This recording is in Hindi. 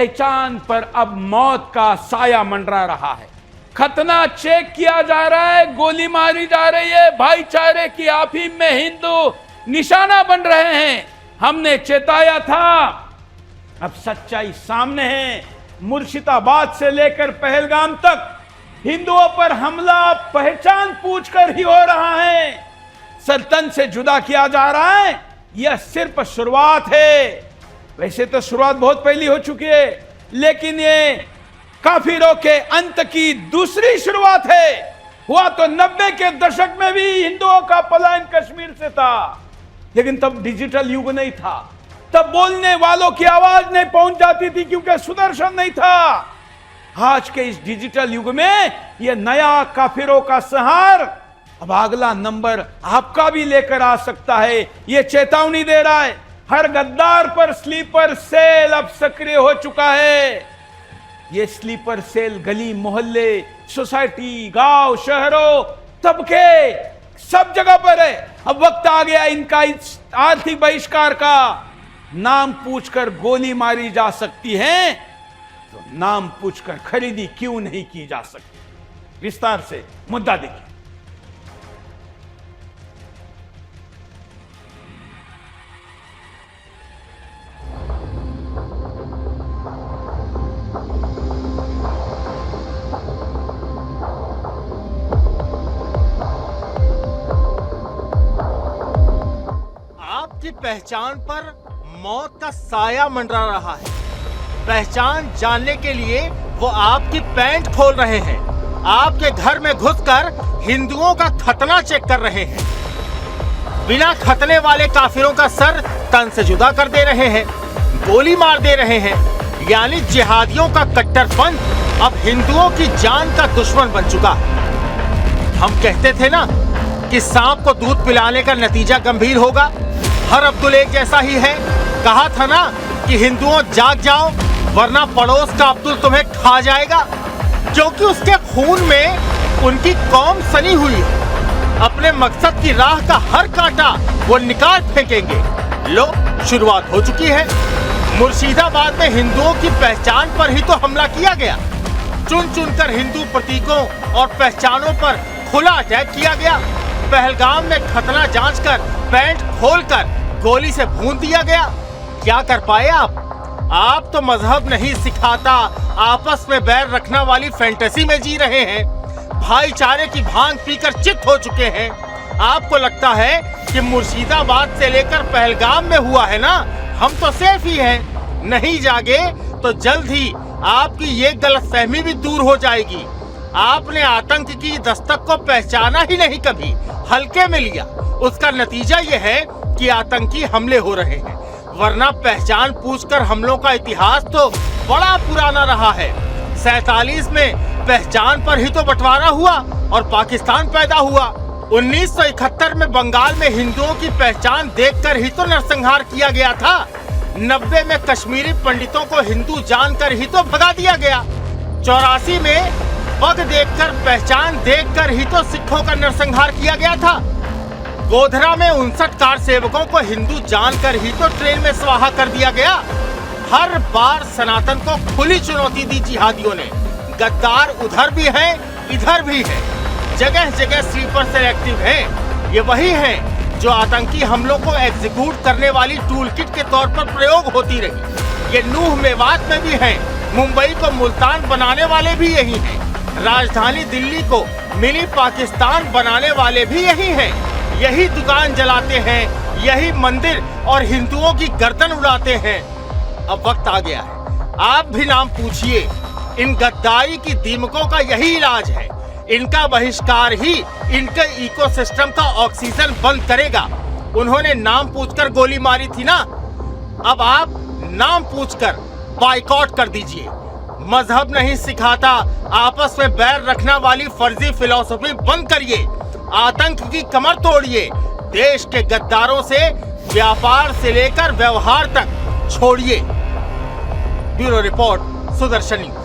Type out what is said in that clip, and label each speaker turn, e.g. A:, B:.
A: पहचान पर अब मौत का साया मंडरा रहा है। खतना चेक किया जा रहा है, गोली मारी जा रही है, भाईचारे की अफीम में हिंदू निशाना बन रहे हैं। हमने चेताया था, अब सच्चाई सामने है। मुर्शिदाबाद से लेकर पहलगाम तक हिंदुओं पर हमला पहचान पूछकर ही हो रहा है। सल्तनत से जुदा किया जा रहा है। यह सिर्फ शुरुआत है। वैसे तो शुरुआत बहुत पहले हो चुकी है, लेकिन ये काफिरों के अंत की दूसरी शुरुआत है। हुआ तो 90 के दशक में भी हिंदुओं का पलायन कश्मीर से था, लेकिन तब डिजिटल युग नहीं था। तब बोलने वालों की आवाज नहीं पहुंच जाती थी, क्योंकि सुदर्शन नहीं था। आज के इस डिजिटल युग में यह नया काफिरों का संहार अब अगला नंबर आपका भी लेकर आ सकता है। यह चेतावनी दे रहा है। हर गद्दार पर स्लीपर सेल अब सक्रिय हो चुका है। यह स्लीपर सेल गली मोहल्ले, सोसाइटी, गांव, शहरों, तबके, सब जगह पर है। अब वक्त आ गया इनका इस आर्थिक बहिष्कार का। नाम पूछकर गोली मारी जा सकती है, तो नाम पूछकर खरीदी क्यों नहीं की जा सकती? विस्तार से मुद्दा देखिए।
B: आपकी पहचान पर मौत का साया मंडरा रहा है। पहचान जानने के लिए वो आपकी पैंट खोल रहे हैं। आपके घर में घुसकर हिंदुओं का खतना चेक कर रहे हैं। बिना खतने वाले काफिरों का सर तन से जुदा कर दे रहे हैं, गोली मार दे रहे हैं। यानी जिहादियों का कट्टरपंथ अब हिंदुओं की जान का दुश्मन बन चुका है। हम कहते थे ना कि सांप को दूध पिलाने का नतीजा गंभीर होगा। हर अब्दुल एक जैसा ही है। कहा था ना कि हिंदुओं जाग जाओ, वरना पड़ोस का अब्दुल तुम्हें खा जाएगा, क्योंकि उसके खून में उनकी कौम सनी हुई है। अपने मकसद की राह का हर कांटा वो निकाल फेंकेंगे। लो, शुरुआत हो चुकी है। मुर्शिदाबाद में हिंदुओं की पहचान पर ही तो हमला किया गया। चुन चुनकर हिंदू प्रतीकों और पहचानों पर खुला अटैक किया गया। पहलगाम में खतना जांचकर पैंट खोलकर गोली से भून दिया गया। क्या कर पाए आप तो मजहब नहीं सिखाता, आपस में बैर रखना वाली फैंटेसी में जी रहे हैं। भाईचारे की भांग पीकर चित हो चुके हैं। आपको लगता है कि मुर्शिदाबाद से लेकर पहलगाम में हुआ है ना, हम तो सेफ ही हैं। नहीं जागे तो जल्द ही आपकी ये गलतफहमी भी दूर हो जाएगी। आपने आतंक की दस्तक को पहचाना ही नहीं, कभी हल्के में लिया। उसका नतीजा ये है कि आतंकी हमले हो रहे हैं, वरना पहचान पूछकर हमलों का इतिहास तो बड़ा पुराना रहा है। 47 में पहचान पर ही तो बंटवारा हुआ और पाकिस्तान पैदा हुआ। 1971 में बंगाल में हिंदुओं की पहचान देखकर ही तो नरसंहार किया गया था। 90 में कश्मीरी पंडितों को हिंदू जानकर ही तो भगा दिया गया। 84 में पग देखकर, पहचान देखकर ही तो सिखों का नरसंहार किया गया था। गोधरा में 59 कार सेवकों को हिंदू जानकर ही तो ट्रेन में स्वाहा कर दिया गया। हर बार सनातन को खुली चुनौती दी जिहादियों ने। गद्दार उधर भी हैं, इधर भी हैं। जगह जगह स्लीपर सेल एक्टिव हैं। ये वही हैं जो आतंकी हमलों को एग्जीक्यूट करने वाली टूल किट के तौर पर प्रयोग होती रही। ये नूह मेवात में भी हैं। मुंबई को मुल्तान बनाने वाले भी यही हैं। राजधानी दिल्ली को मिनी पाकिस्तान बनाने वाले भी यही हैं। यही दुकान जलाते हैं, यही मंदिर और हिंदुओं की गर्दन उड़ाते हैं। अब वक्त आ गया है, आप भी नाम पूछिए। इन गद्दारी की दीमकों का यही इलाज है। इनका बहिष्कार ही इनके इकोसिस्टम का ऑक्सीजन बंद करेगा। उन्होंने नाम पूछकर गोली मारी थी ना, अब आप नाम पूछकर बाइकआउट कर दीजिए। मजहब नहीं सिखाता, आपस में बैर रखना वाली फर्जी फिलॉसफी बंद करिए। आतंक की कमर तोड़िए। देश के गद्दारों से व्यापार से लेकर व्यवहार तक छोड़िए। Bureau report, Sudarshan news.